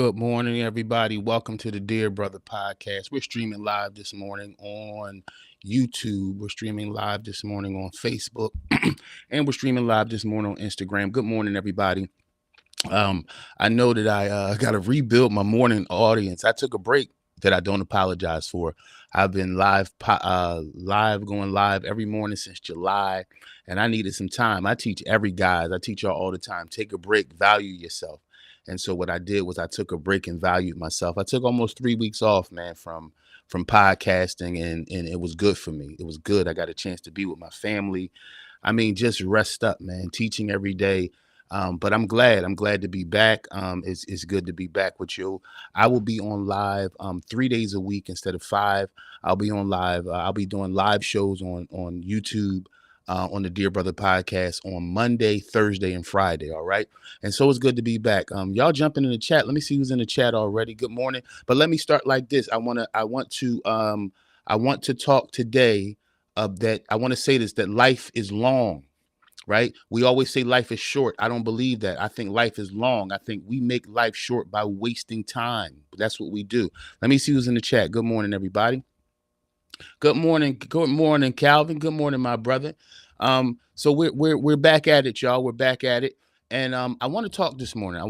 Good morning, everybody. Welcome to the Dear Brother podcast. We're streaming live this morning on YouTube. We're streaming live this morning on Facebook, and we're streaming live this morning on Instagram. Good morning, everybody. I know that I got to rebuild my morning audience. I took a break that I don't apologize for. I've been going live every morning since July, and I needed some time. I teach I teach y'all all the time. Take a break, value yourself. And so what I did was I took a break and valued myself. I took almost 3 weeks off, man, from podcasting, and it was good for me. It was good. I got a chance to be with my family. I mean, just rest up, man. Teaching every day. But I'm glad. I'm glad to be back. It's good to be back with you. I will be on live 3 days a week instead of 5. I'll be on live. I'll be doing live shows on YouTube on the Dear Brother podcast on Monday, Thursday, and Friday. All right. And so it's good to be back. Y'all jumping in the chat. Let me see who's in the chat already. Good morning. But let me start like this. I want to talk today that I want to say this, that life is long. Right? We always say life is short. I don't believe that. I think life is long. I think we make life short by wasting time. That's what we do. Let me see who's in the chat. Good morning, everybody. Good morning. Good morning, Calvin. Good morning, my brother. So we're back at it, y'all. We're back at it. And I want to talk this morning.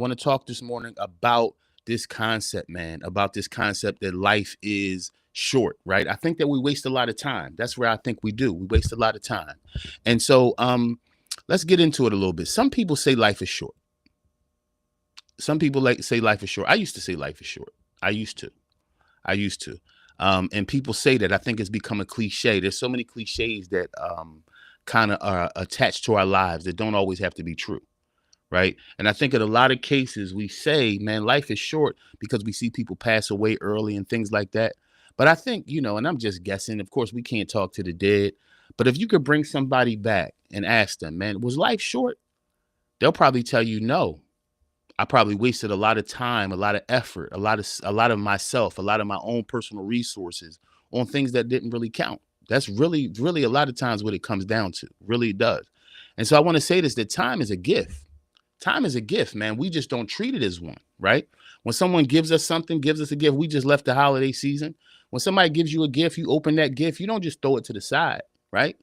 About this concept, man, about this concept that life is short, right? I think that we waste a lot of time. That's where I think we do. We waste a lot of time. And so let's get into it a little bit. Some people say life is short. Some people say life is short. I used to say life is short. I used to. And people say that. I think it's become a cliche. There's so many cliches that kind of are attached to our lives that don't always have to be true. Right. And I think in a lot of cases we say, man, life is short because we see people pass away early and things like that. But I think, and I'm just guessing, of course, we can't talk to the dead. But if you could bring somebody back and ask them, man, was life short? They'll probably tell you no. I probably wasted a lot of time, a lot of effort, a lot of myself, a lot of my own personal resources on things that didn't really count. That's really, really a lot of times what it comes down to. Really does. And so I want to say this, that time is a gift. Time is a gift, man. We just don't treat it as one, right? When someone gives us something, gives us a gift, we just left the holiday season. When somebody gives you a gift, you open that gift, you don't just throw it to the side. Right?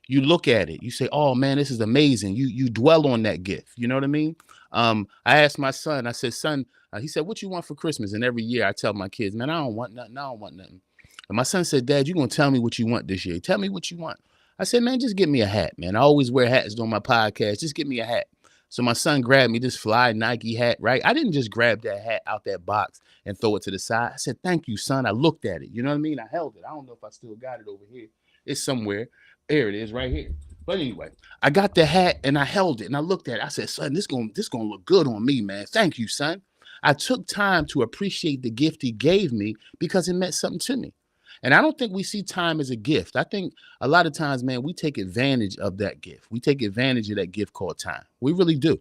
You look at it, you say, oh man, this is amazing. You dwell on that gift. You know what I mean? I asked my son, I said, son, he said, what you want for Christmas? And every year I tell my kids, man, I don't want nothing. And my son said, Dad, you're going to tell me what you want this year. Tell me what you want. I said, man, just get me a hat, man. I always wear hats on my podcast. Just get me a hat. So my son grabbed me this fly Nike hat, right? I didn't just grab that hat out that box and throw it to the side. I said, thank you, son. I looked at it. You know what I mean? I held it. I don't know if I still got it over here. It's somewhere. There it is right here. But anyway, I got the hat and I held it and I looked at it. I said, son, this gonna look good on me, man. Thank you, son. I took time to appreciate the gift he gave me because it meant something to me. And I don't think we see time as a gift. I think a lot of times, man, we take advantage of that gift. We take advantage of that gift called time. We really do.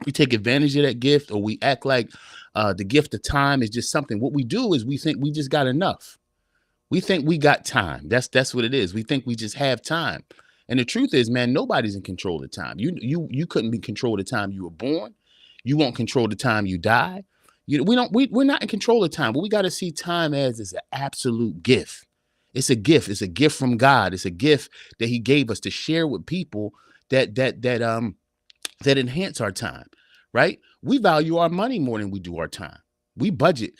We take advantage of that gift, or we act like the gift of time is just something. What we do is we think we just got enough. We think we got time. That's what it is. We think we just have time. And the truth is, man, nobody's in control of time. You couldn't be in control of the time you were born. You won't control the time you die. We're not in control of time, but we got to see time as an absolute gift. It's a gift. It's a gift from God. It's a gift that he gave us to share with people that enhance our time, right? We value our money more than we do our time. We budget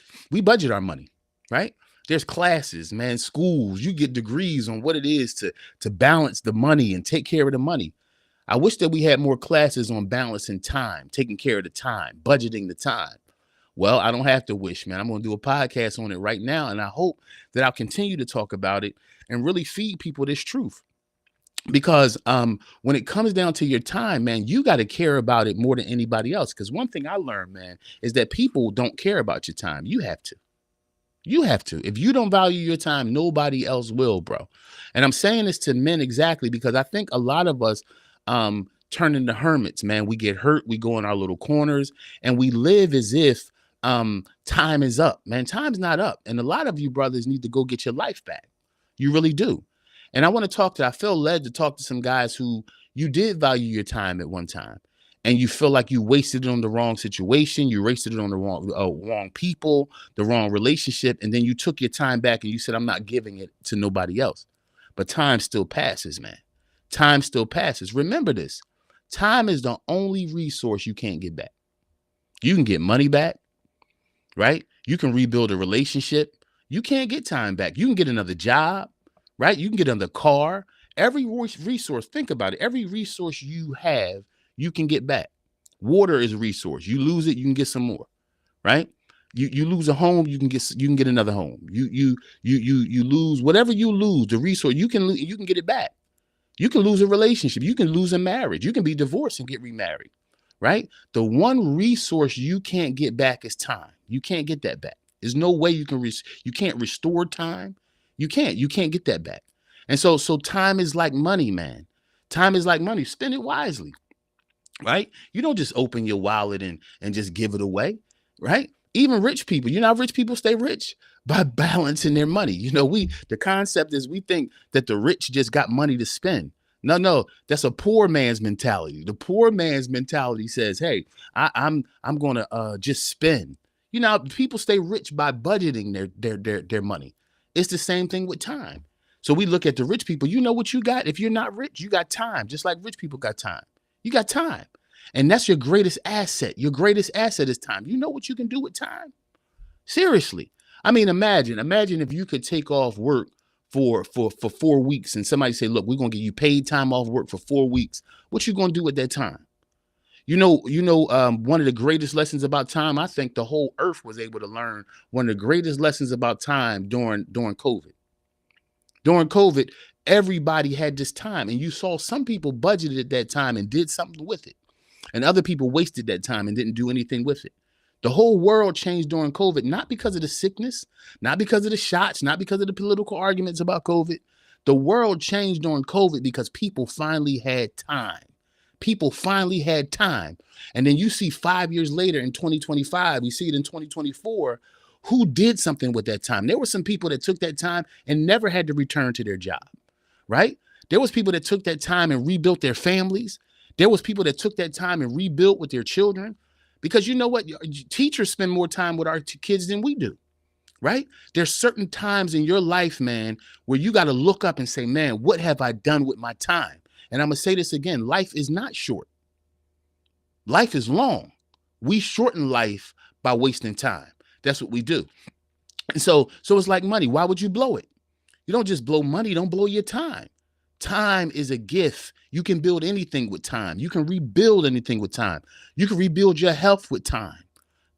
our money, right? There's classes, man, schools, you get degrees on what it is to balance the money and take care of the money. I wish that we had more classes on balancing time, taking care of the time, budgeting the time. Well, I don't have to wish, man. I'm going to do a podcast on it right now. And I hope that I'll continue to talk about it and really feed people this truth. Because when it comes down to your time, man, you got to care about it more than anybody else. Because one thing I learned, man, is that people don't care about your time. You have to. You have to. If you don't value your time, nobody else will, bro. And I'm saying this to men exactly because I think a lot of us turn into hermits, man. We get hurt. We go in our little corners and we live as if time is up, man. Time's not up. And a lot of you brothers need to go get your life back. You really do. And I feel led to talk to some guys who you did value your time at one time. and you feel like you wasted it on the wrong situation, you wasted it on the wrong people, the wrong relationship, and then you took your time back and you said, I'm not giving it to nobody else. But time still passes, man. Time still passes. Remember this. Time is the only resource you can't get back. You can get money back, right? You can rebuild a relationship. You can't get time back. You can get another job, right? You can get another car. Every resource, think about it. Every resource you have, you can get back. Water is a resource. You lose it, you can get some more, right? You lose a home, you can get another home. You lose whatever you lose, the resource, you can get it back. You can lose a relationship, you can lose a marriage, you can be divorced and get remarried, right? The one resource you can't get back is time. You can't get that back. There's no way you can you can't restore time. You can't get that back. And so time is like money, man. Time is like money. Spend it wisely, right? You don't just open your wallet and just give it away, right? Even rich people, you know how rich people stay rich? By balancing their money. You know, the concept is we think that the rich just got money to spend. No, that's a poor man's mentality. The poor man's mentality says, hey, I'm gonna just spend. You know, people stay rich by budgeting their money. It's the same thing with time. So we look at the rich people, you know what you got? If you're not rich, you got time, just like rich people got time. You got time. And that's your greatest asset. Your greatest asset is time. You know what you can do with time? Seriously. I mean, imagine if you could take off work for 4 weeks and somebody say, look, we're going to give you paid time off work for 4 weeks. What you going to do at that time? One of the greatest lessons about time, I think the whole earth was able to learn one of the greatest lessons about time during COVID. During COVID, everybody had this time, and you saw some people budgeted at that time and did something with it. And other people wasted that time and didn't do anything with it. The whole world changed during COVID, not because of the sickness, not because of the shots, not because of the political arguments about COVID. The world changed during COVID because people finally had time. People finally had time. And then you see 5 years later in 2025, you see it in 2024, who did something with that time. There were some people that took that time and never had to return to their job, right? There was people that took that time and rebuilt their families. There was people that took that time and rebuilt with their children. Because you know what? Teachers spend more time with our kids than we do, right? There's certain times in your life, man, where you got to look up and say, man, what have I done with my time? And I'm going to say this again. Life is not short. Life is long. We shorten life by wasting time. That's what we do. And so it's like money. Why would you blow it? You don't just blow money. Don't blow your time. Time is a gift. You can build anything with time. You can rebuild anything with time. You can rebuild your health with time.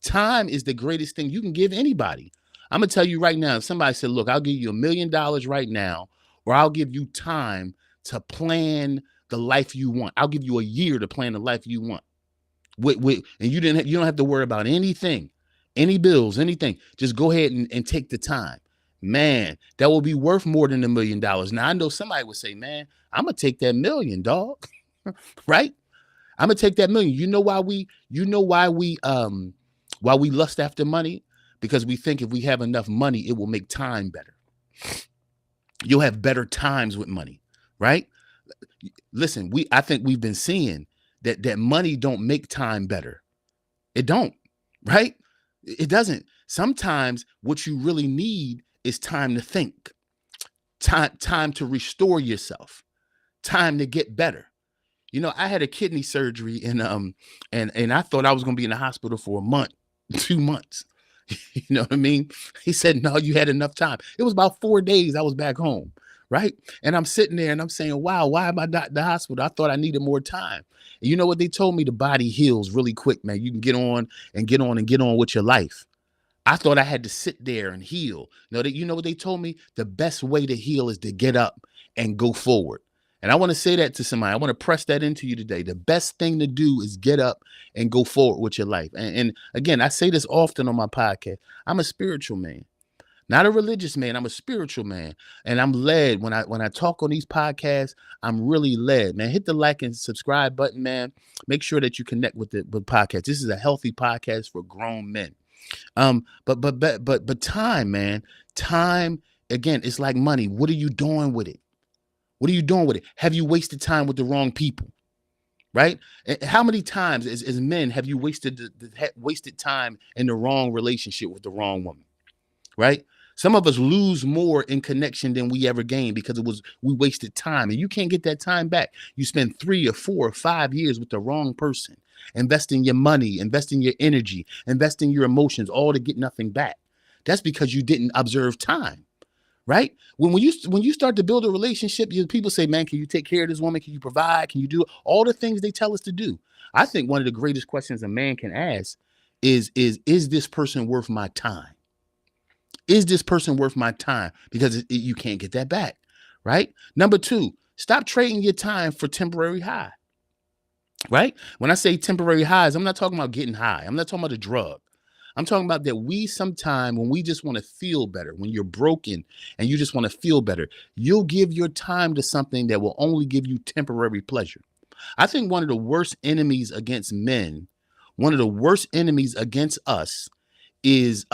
Time is the greatest thing you can give anybody. I'm going to tell you right now, if somebody said, look, I'll give you $1 million right now, or I'll give you time to plan the life you want. I'll give you a year to plan the life you want. And you don't have to worry about anything, any bills, anything. Just go ahead and take the time. Man, that will be worth more than $1 million. Now, I know somebody would say, man, I'm going to take that million, dog. Right? I'm going to take that million. You know why we lust after money? Because we think if we have enough money, it will make time better. You'll have better times with money, right? Listen, I think we've been seeing that money don't make time better. It don't, right? It doesn't. Sometimes what you really need is time to think, time to restore yourself, time to get better. You know, I had a kidney surgery and I thought I was going to be in the hospital for a month, 2 months. You know what I mean? He said, no, you had enough time. It was about 4 days I was back home, right? And I'm sitting there and I'm saying, wow, why am I not in the hospital? I thought I needed more time. And you know what they told me? The body heals really quick, man. You can get on with your life. I thought I had to sit there and heal. You know what they told me? The best way to heal is to get up and go forward. And I want to say that to somebody. I want to press that into you today. The best thing to do is get up and go forward with your life. And again, I say this often on my podcast. I'm a spiritual man, not a religious man. I'm a spiritual man. And I'm led when I talk on these podcasts, I'm really led, man. Hit the like and subscribe button, man. Make sure that you connect with the podcast. This is a healthy podcast for grown men. But time, man, time, again, it's like money. What are you doing with it? What are you doing with it? Have you wasted time with the wrong people? right? And how many times as men have you wasted time in the wrong relationship with the wrong woman, right? Some of us lose more in connection than we ever gained because we wasted time, and you can't get that time back. You spend 3 or 4 or 5 years with the wrong person, investing your money, investing your energy, investing your emotions, all to get nothing back. That's because you didn't observe time, right? When you start to build a relationship, people say, "Man, can you take care of this woman? Can you provide? Can you do all the things they tell us to do?" I think one of the greatest questions a man can ask is this person worth my time? Is this person worth my time? Because you can't get that back, right? Number two, stop trading your time for temporary high, right? When I say temporary highs, I'm not talking about getting high. I'm not talking about a drug. I'm talking about that we sometime when we just want to feel better, when you're broken and you just want to feel better, you'll give your time to something that will only give you temporary pleasure. I think one of the worst enemies against men, one of the worst enemies against us is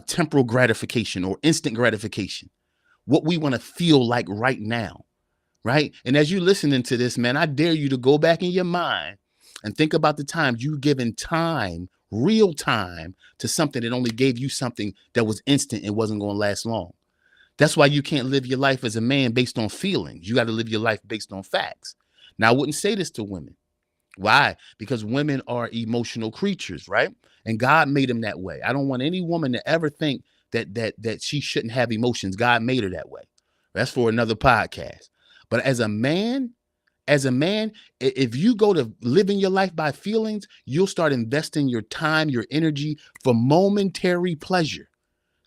temporal gratification or instant gratification, what we want to feel like right now, right? And as you listening to this, man, I dare you to go back in your mind and think about the times you given time, real time, to something that only gave you something that was instant and wasn't going to last long. That's why you can't live your life as a man based on feelings. You got to live your life based on facts. Now, I wouldn't say this to women. Why? Because women are emotional creatures, right? And God made them that way. I don't want any woman to ever think that she shouldn't have emotions. God made her that way. That's for another podcast. But as a man, if you go to living your life by feelings, you'll start investing your time, your energy for momentary pleasure.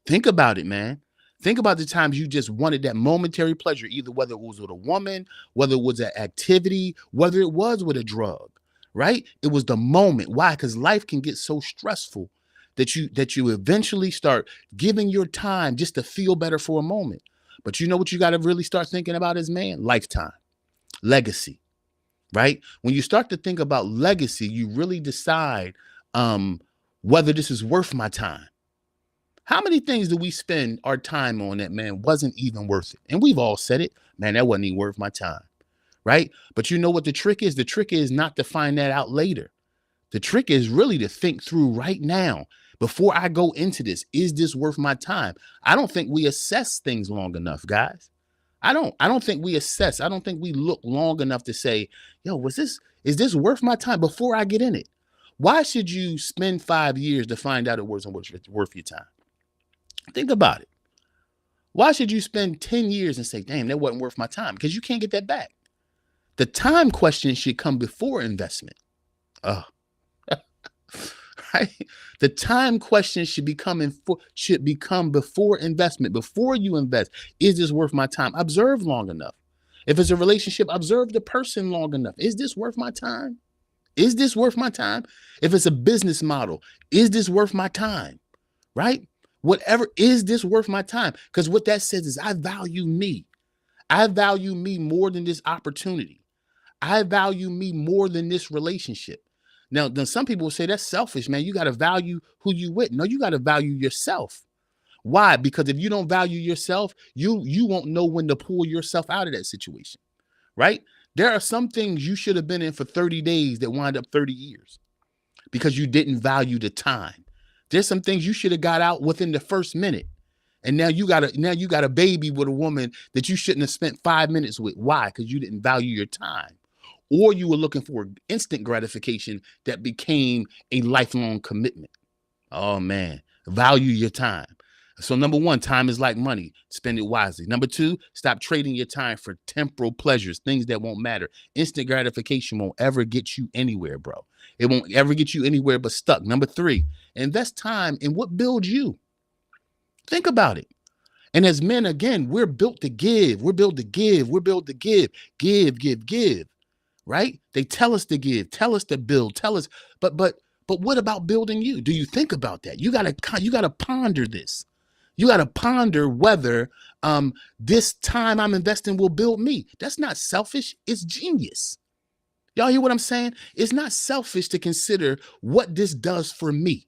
Think about it, man. Think about the times you just wanted that momentary pleasure, either whether it was with a woman, whether it was an activity, whether it was with a drug, right? It was the moment. Why? Because life can get so stressful that you eventually start giving your time just to feel better for a moment. But you know what you got to really start thinking about as man? Lifetime, legacy, right? When you start to think about legacy, you really decide whether this is worth my time. How many things do we spend our time on that, man, wasn't even worth it? And we've all said it, man, that wasn't even worth my time, right? But you know what the trick is? The trick is not to find that out later. The trick is really to think through right now. Before I go into this, is this worth my time? I don't think we assess things long enough, guys. I don't think we assess. I don't think we look long enough to say, yo, is this worth my time before I get in it? Why should you spend 5 years to find out it wasn't worth your time? Think about it. Why should you spend 10 years and say, damn, that wasn't worth my time? Because you can't get that back. The time question should come before investment. Oh, right? The time question should become before investment. Before you invest, is this worth my time? Observe long enough. If it's a relationship, observe the person long enough. Is this worth my time? Is this worth my time? If it's a business model, is this worth my time? Right? Whatever, is this worth my time? Because what that says is I value me. I value me more than this opportunity. I value me more than this relationship. Now, then some people will say that's selfish, man. You got to value who you with. No, you got to value yourself. Why? Because if you don't value yourself, you won't know when to pull yourself out of that situation, right? There are some things you should have been in for 30 days that wind up 30 years because you didn't value the time. There's some things you should have got out within the first minute. And now you got a baby with a woman that you shouldn't have spent 5 minutes with. Why? Because you didn't value your time. Or you were looking for instant gratification that became a lifelong commitment. Oh man, value your time. So number one, time is like money. Spend it wisely. Number two, stop trading your time for temporal pleasures, things that won't matter. Instant gratification won't ever get you anywhere, bro. It won't ever get you anywhere but stuck. Number three, invest time in what builds you. Think about it. And as men, again, we're built to give. We're built to give. We're built to give. Give. Right? They tell us to give, tell us to build, tell us, but what about building you? Do you think about that? You gotta ponder this. You gotta ponder whether this time I'm investing will build me. That's not selfish, it's genius. Y'all hear what I'm saying? It's not selfish to consider what this does for me.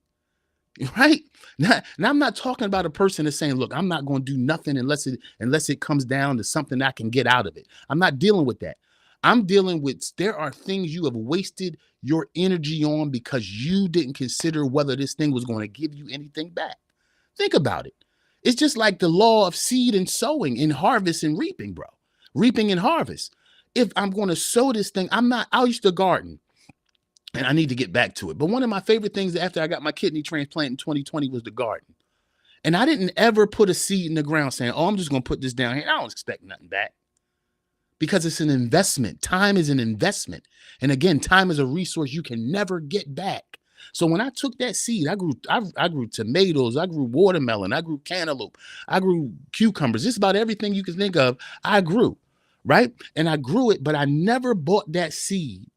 Right? Now I'm not talking about a person that's saying, look, I'm not going to do nothing unless it comes down to something I can get out of it. I'm not dealing with that. I'm dealing with, there are things you have wasted your energy on because you didn't consider whether this thing was going to give you anything back. Think about it. It's just like the law of seed and sowing and harvest and reaping, bro. Reaping and harvest. If I'm going to sow this thing, I used to garden and I need to get back to it. But one of my favorite things after I got my kidney transplant in 2020 was the garden. And I didn't ever put a seed in the ground saying, oh, I'm just going to put this down here. I don't expect nothing back, because it's an investment. Time is an investment. And again, time is a resource you can never get back. So when I took that seed, I grew tomatoes, I grew watermelon, I grew cantaloupe, I grew cucumbers, just about everything you can think of, I grew, right? And I grew it, but I never bought that seed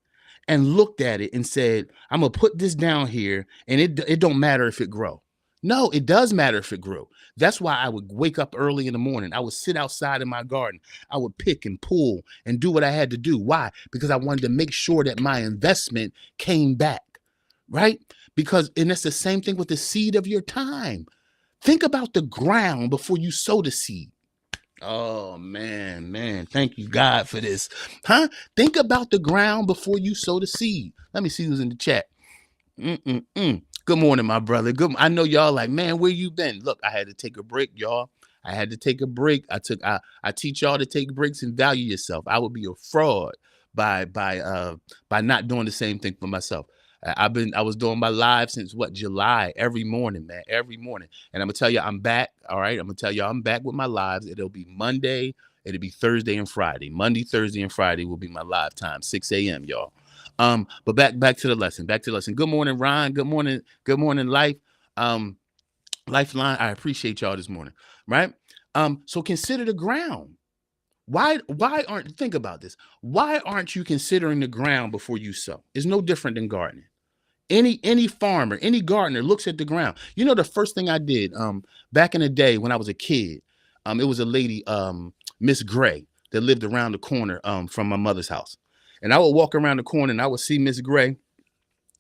and looked at it and said, I'm gonna put this down here and it don't matter if it grow. No, it does matter if it grew. That's why I would wake up early in the morning. I would sit outside in my garden. I would pick and pull and do what I had to do. Why? Because I wanted to make sure that my investment came back, right? Because, and that's the same thing with the seed of your time. Think about the ground before you sow the seed. Oh, man. Thank you, God, for this. Huh? Think about the ground before you sow the seed. Let me see who's in the chat. Good morning, my brother. I know y'all like, man, where you been? Look, I had to take a break, y'all. I had to take a break. I teach y'all to take breaks and value yourself. I would be a fraud by not doing the same thing for myself. I was doing my live since July, every morning, man, every morning. And I'm gonna tell you, I'm back. All right. I'm gonna tell you, I'm back with my lives. It'll be Monday, it'll be Thursday and Friday. Monday, Thursday, and Friday will be my live time, 6 a.m. y'all. But back to the lesson. Good morning, Ron. Good morning, Life. Lifeline. I appreciate y'all this morning. Right. So consider the ground. Why think about this? Why aren't you considering the ground before you sow? It's no different than gardening. Any farmer, any gardener looks at the ground. You know, the first thing I did back in the day when I was a kid, it was a lady, Miss Gray, that lived around the corner from my mother's house. And I would walk around the corner and I would see Miss Gray.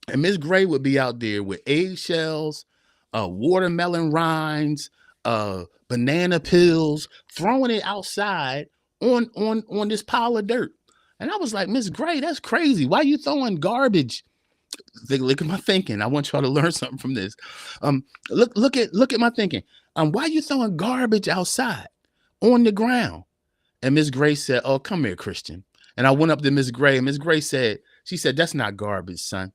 And Miss Gray would be out there with eggshells, watermelon rinds, banana peels, throwing it outside on this pile of dirt. And I was like, Miss Gray, that's crazy. Why are you throwing garbage? Look at my thinking. I want y'all to learn something from this. Look at my thinking. Why are you throwing garbage outside on the ground? And Miss Gray said, oh, come here, Christian. And I went up to Miss Gray, and Miss Gray said, that's not garbage, son.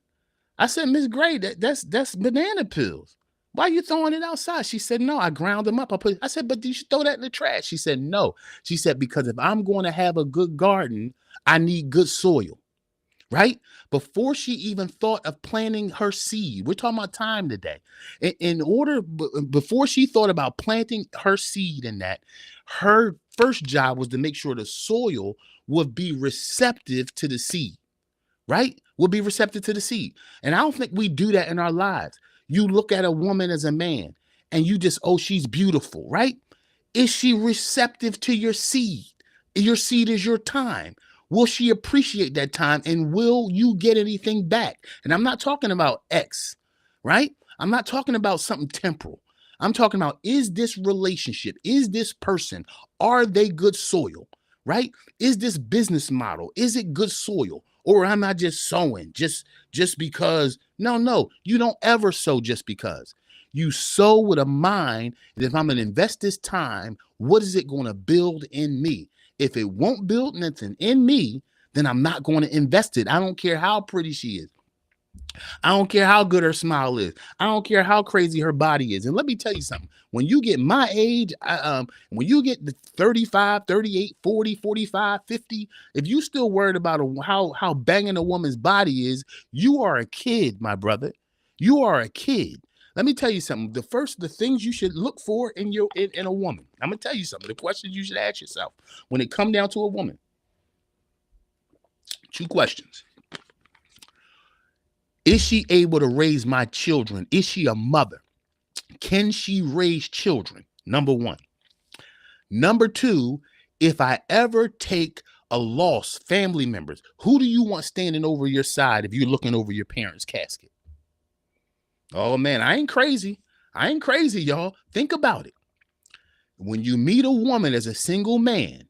I said, Miss Gray, that's banana peels. Why are you throwing it outside? She said, no, I ground them up. I said, but you should throw that in the trash. She said, no. She said, because if I'm going to have a good garden, I need good soil. Right? Before she even thought of planting her seed, we're talking about time today. Before she thought about planting her seed in that, her first job was to make sure the soil would be receptive to the seed, right? Would be receptive to the seed. And I don't think we do that in our lives. You look at a woman as a man and you just, oh, she's beautiful, right? Is she receptive to your seed? Your seed is your time. Will she appreciate that time and will you get anything back? And I'm not talking about X, right? I'm not talking about something temporal. I'm talking about, is this relationship, is this person, are they good soil, right? Is this business model, is it good soil? Or am I just sowing just because? No, you don't ever sow just because. You sow with a mind that if I'm going to invest this time, what is it going to build in me? If it won't build nothing in me, then I'm not going to invest it. I don't care how pretty she is. I don't care how good her smile is. I don't care how crazy her body is. And let me tell you something. When you get my age, when you get the 35, 38, 40, 45, 50, if you still worried about how banging a woman's body is, you are a kid, my brother. You are a kid. Let me tell you something. The things you should look for in a woman. I'm gonna tell you something. The questions you should ask yourself when it comes down to a woman. 2 questions. Is she able to raise my children? Is she a mother? Can she raise children? Number 1. Number 2, if I ever take a loss, family members, who do you want standing over your side if you're looking over your parents' casket? Oh, man, I ain't crazy. Y'all. Think about it. When you meet a woman as a single man,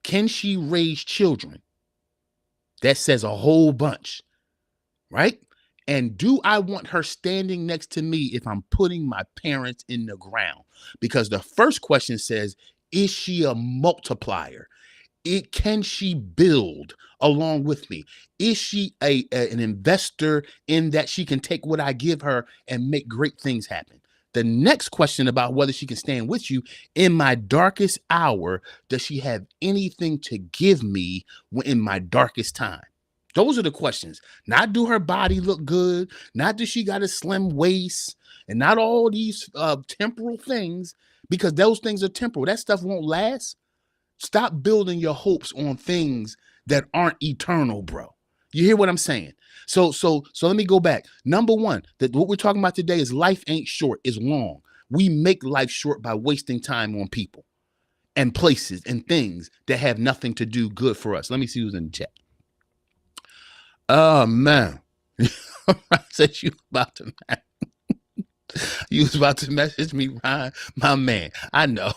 can she raise children? That says a whole bunch, right? And do I want her standing next to me if I'm putting my parents in the ground? Because the first question says, is she a multiplier? Can she build along with me? Is she an investor in that she can take what I give her and make great things happen? The next question about whether she can stand with you in my darkest hour, does she have anything to give me in my darkest time? Those are the questions. Not do her body look good, not does she got a slim waist, and not all these temporal things, because those things are temporal. That stuff won't last. Stop building your hopes on things that aren't eternal, bro. You hear what I'm saying? So let me go back. Number one, that what we're talking about today is life ain't short, it's long. We make life short by wasting time on people and places and things that have nothing to do good for us. Let me see who's in the chat. Oh man. I said you was about to message me, Ryan, my man. I know.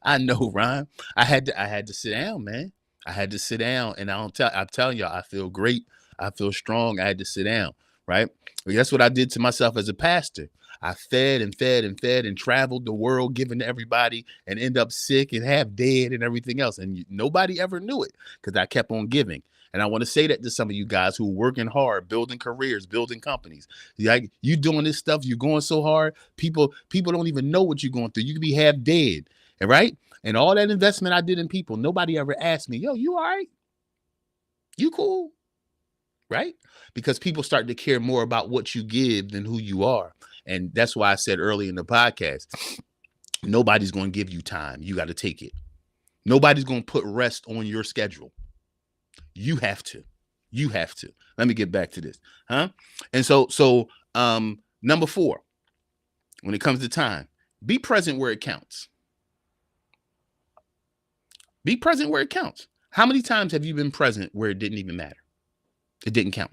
I know, Ryan. I had to sit down, man. I had to sit down, and I'm telling y'all, I feel great. I feel strong. I had to sit down, right? Well, that's what I did to myself as a pastor. I fed and fed and fed and traveled the world, giving to everybody, and end up sick and half dead and everything else. And nobody ever knew it because I kept on giving. And I want to say that to some of you guys who are working hard, building careers, building companies. Like, you doing this stuff, you're going so hard, people don't even know what you're going through. You could be half dead, right? And all that investment I did in people, nobody ever asked me, yo, you all right? You cool? Right? Because people start to care more about what you give than who you are. And that's why I said early in the podcast, nobody's going to give you time. You got to take it. Nobody's going to put rest on your schedule. You have to. You have to. Let me get back to this. And so number 4, when it comes to time, be present where it counts. Be present where it counts. How many times have you been present where it didn't even matter? It didn't count.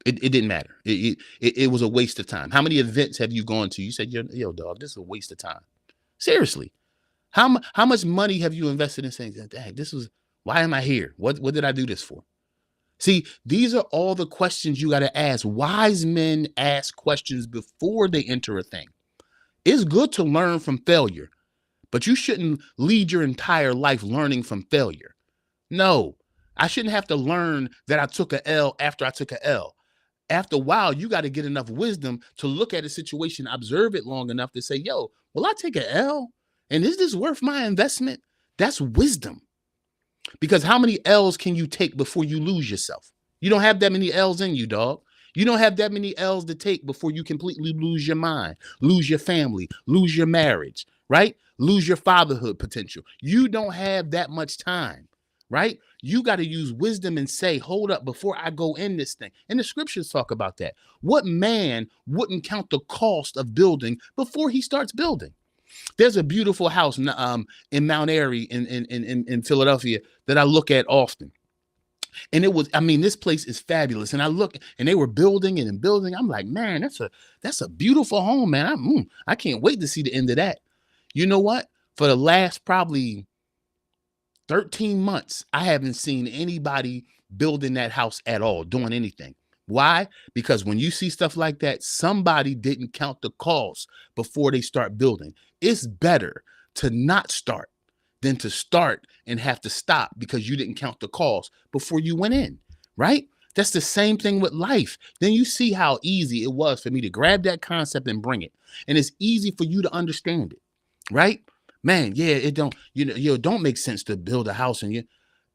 It didn't matter. It was a waste of time. How many events have you gone to? You said, yo, dog, this is a waste of time. Seriously. How much money have you invested in saying, dang, why am I here? What did I do this for? See, these are all the questions you got to ask. Wise men ask questions before they enter a thing. It's good to learn from failure, but you shouldn't lead your entire life learning from failure. No, I shouldn't have to learn that I took a L after I took a L. After a while, you got to get enough wisdom to look at a situation, observe it long enough to say, yo, will I take an L? And is this worth my investment? That's wisdom. Because how many L's can you take before you lose yourself? You don't have that many L's in you, dog. You don't have that many L's to take before you completely lose your mind, lose your family, lose your marriage, right? Lose your fatherhood potential. You don't have that much time, right? You got to use wisdom and say, hold up, before I go in this thing. And the scriptures talk about that. What man wouldn't count the cost of building before he starts building? There's a beautiful house in Mount Airy in Philadelphia that I look at often. And this place is fabulous. And I look, and they were building and building. I'm like, man, that's a beautiful home, man. I can't wait to see the end of that. You know what? For the last probably 13 months, I haven't seen anybody building that house at all, doing anything. Why? Because when you see stuff like that, somebody didn't count the cost before they start building. It's better to not start than to start and have to stop because you didn't count the cost before you went in, right? That's the same thing with life. Then you see how easy it was for me to grab that concept and bring it. And it's easy for you to understand it, right? Man, yeah, it don't make sense to build a house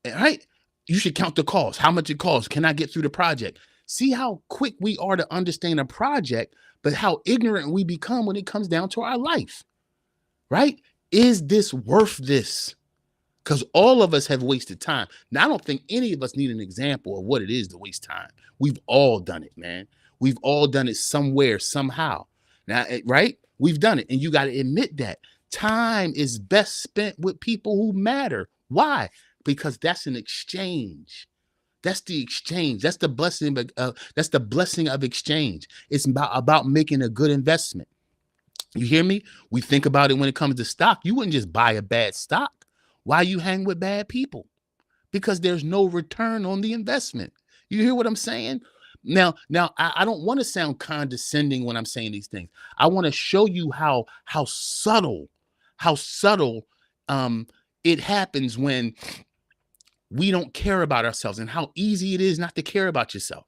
right? You should count the cost. How much it costs? Can I get through the project? See how quick we are to understand a project, but how ignorant we become when it comes down to our life, right? Is this worth this? Because all of us have wasted time. Now, I don't think any of us need an example of what it is to waste time. We've all done it, man. We've all done it somewhere, somehow. Now, right? We've done it. And you got to admit that. Time is best spent with people who matter. Why? Because that's an exchange. That's the exchange. That's the blessing. That's the blessing of exchange. It's about making a good investment. You hear me? We think about it when it comes to stock. You wouldn't just buy a bad stock. Why you hang with bad people? because there's no return on the investment. You hear what I'm saying? Now, I don't want to sound condescending when I'm saying these things. I want to show you how subtle um it happens when we don't care about ourselves, and how easy it is not to care about yourself,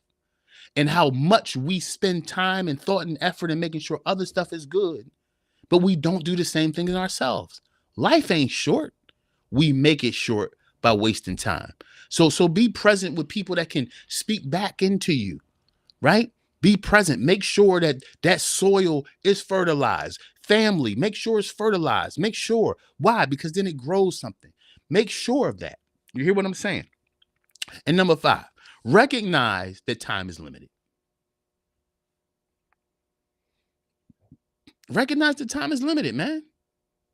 and how much we spend time and thought and effort in making sure other stuff is good, but we don't do the same thing in ourselves. Life ain't short. We make it short by wasting time. So be present with people that can speak back into you, right? Be present. Make sure that that soil is fertilized. Family, make sure it's fertilized. Make sure. Why? Because then it grows something. Make sure of that. You hear what I'm saying? And number 5, recognize that time is limited. Recognize that time is limited, man.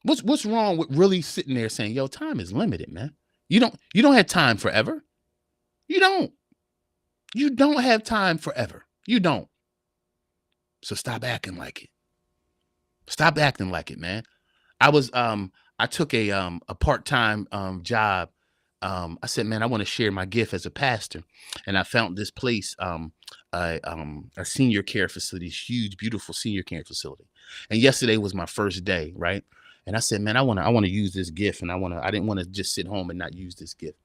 What's wrong with really sitting there saying, "Yo, time is limited, man." You don't have time forever. You don't. You don't have time forever. You don't. So stop acting like it. Stop acting like it, man. I took a part-time job. I said, man, I want to share my gift as a pastor. And I found this place, a senior care facility, huge, beautiful senior care facility. And yesterday was my first day, right? And I said, man, I want to use this gift, and I didn't want to just sit home and not use this gift.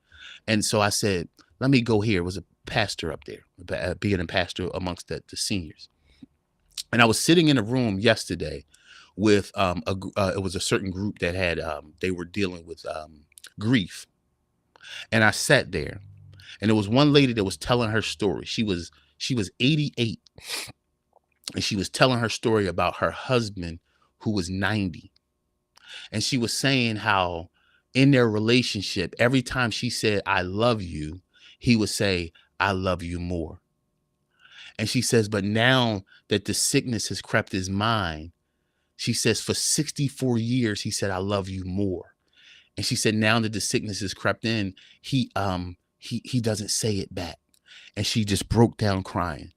And so I said, let me go here. It was a pastor up there, being a pastor amongst the seniors. And I was sitting in a room yesterday with it was a certain group that had they were dealing with grief. And I sat there, and there was one lady that was telling her story. She was 88, and she was telling her story about her husband who was 90. And she was saying how in their relationship, every time she said, "I love you," he would say, "I love you more." And she says, but now that the sickness has crept his mind, she says, for 64 years, he said, "I love you more." And she said, now that the sickness has crept in, he doesn't say it back. And she just broke down crying.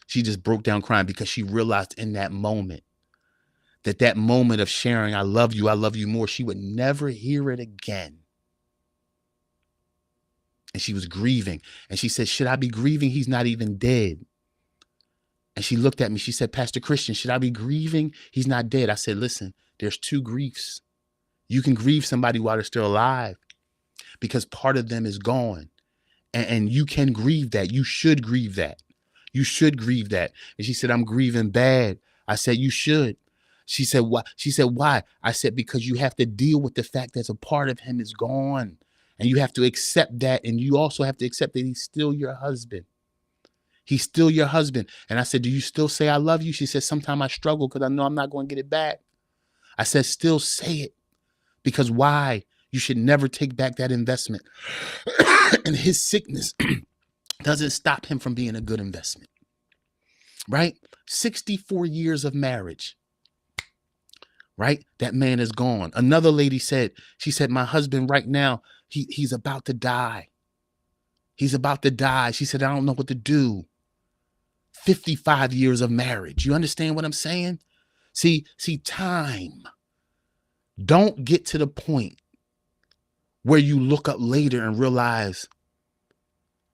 She just broke down crying because she realized in that moment that moment of sharing, "I love you more," she would never hear it again. And she was grieving. And she said, should I be grieving? He's not even dead. And she looked at me. She said, Pastor Christian, should I be grieving? He's not dead. I said, listen, there's 2 griefs. You can grieve somebody while they're still alive because part of them is gone. And you can grieve that. You should grieve that. You should grieve that. And she said, I'm grieving bad. I said, you should. She said, why? She said, why? I said, because you have to deal with the fact that a part of him is gone. And you have to accept that. And you also have to accept that he's still your husband. He's still your husband. And I said, do you still say I love you? She said, sometimes I struggle because I know I'm not going to get it back. I said, still say it. Because why? You should never take back that investment. And his sickness doesn't stop him from being a good investment. Right? 64 years of marriage. Right? That man is gone. Another lady said, she said, my husband right now, he's about to die. He's about to die. She said, I don't know what to do. 55 years of marriage. You understand what I'm saying? See, time. Don't get to the point where you look up later and realize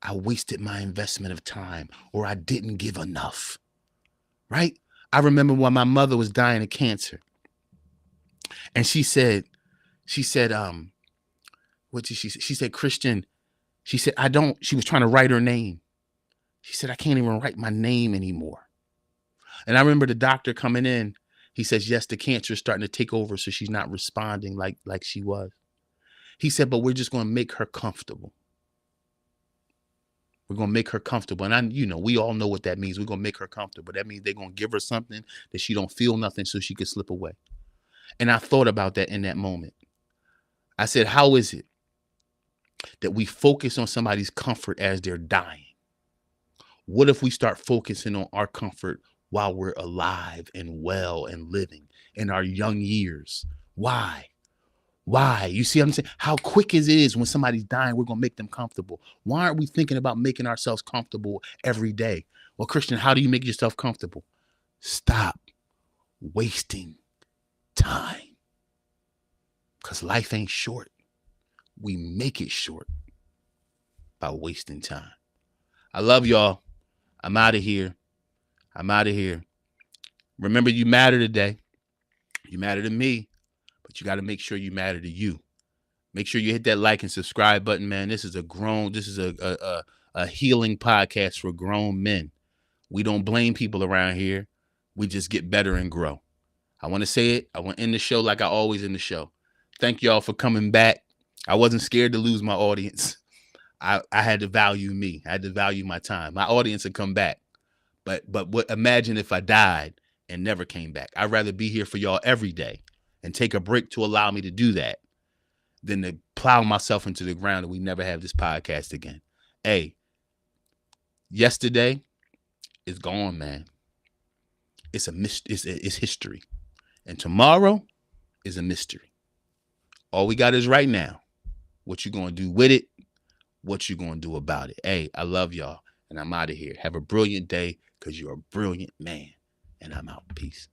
I wasted my investment of time, or I didn't give enough. Right? I remember when my mother was dying of cancer. And she said, what did she say? She said, Christian, she said, she was trying to write her name. She said, I can't even write my name anymore. And I remember the doctor coming in. He says, yes, the cancer is starting to take over, so she's not responding like she was. He said, but we're just going to make her comfortable. We're going to make her comfortable. And we all know what that means. We're going to make her comfortable. That means they're going to give her something that she don't feel nothing so she can slip away. And I thought about that in that moment. I said, how is it that we focus on somebody's comfort as they're dying? What if we start focusing on our comfort while we're alive and well and living in our young years? Why? You see what I'm saying? How quick it is when somebody's dying, we're going to make them comfortable. Why aren't we thinking about making ourselves comfortable every day? Well, Christian, how do you make yourself comfortable? Stop wasting time. Because life ain't short. We make it short. by wasting time. I love y'all. I'm out of here. I'm out of here. Remember, you matter today. You matter to me, but you got to make sure you matter to you. Make sure you hit that like and subscribe button, man. This is a healing podcast for grown men. We don't blame people around here. We just get better and grow. I want to say it. I want to end the show like I always end the show. Thank y'all for coming back. I wasn't scared to lose my audience. I had to value me. I had to value my time. My audience would come back. But imagine if I died and never came back. I'd rather be here for y'all every day and take a break to allow me to do that than to plow myself into the ground and we never have this podcast again. Hey, yesterday is gone, man. It's it's history. And tomorrow is a mystery. All we got is right now. What you gonna do with it? What you gonna do about it? Hey, I love y'all, and I'm out of here. Have a brilliant day, because you're a brilliant man. And I'm out. Peace.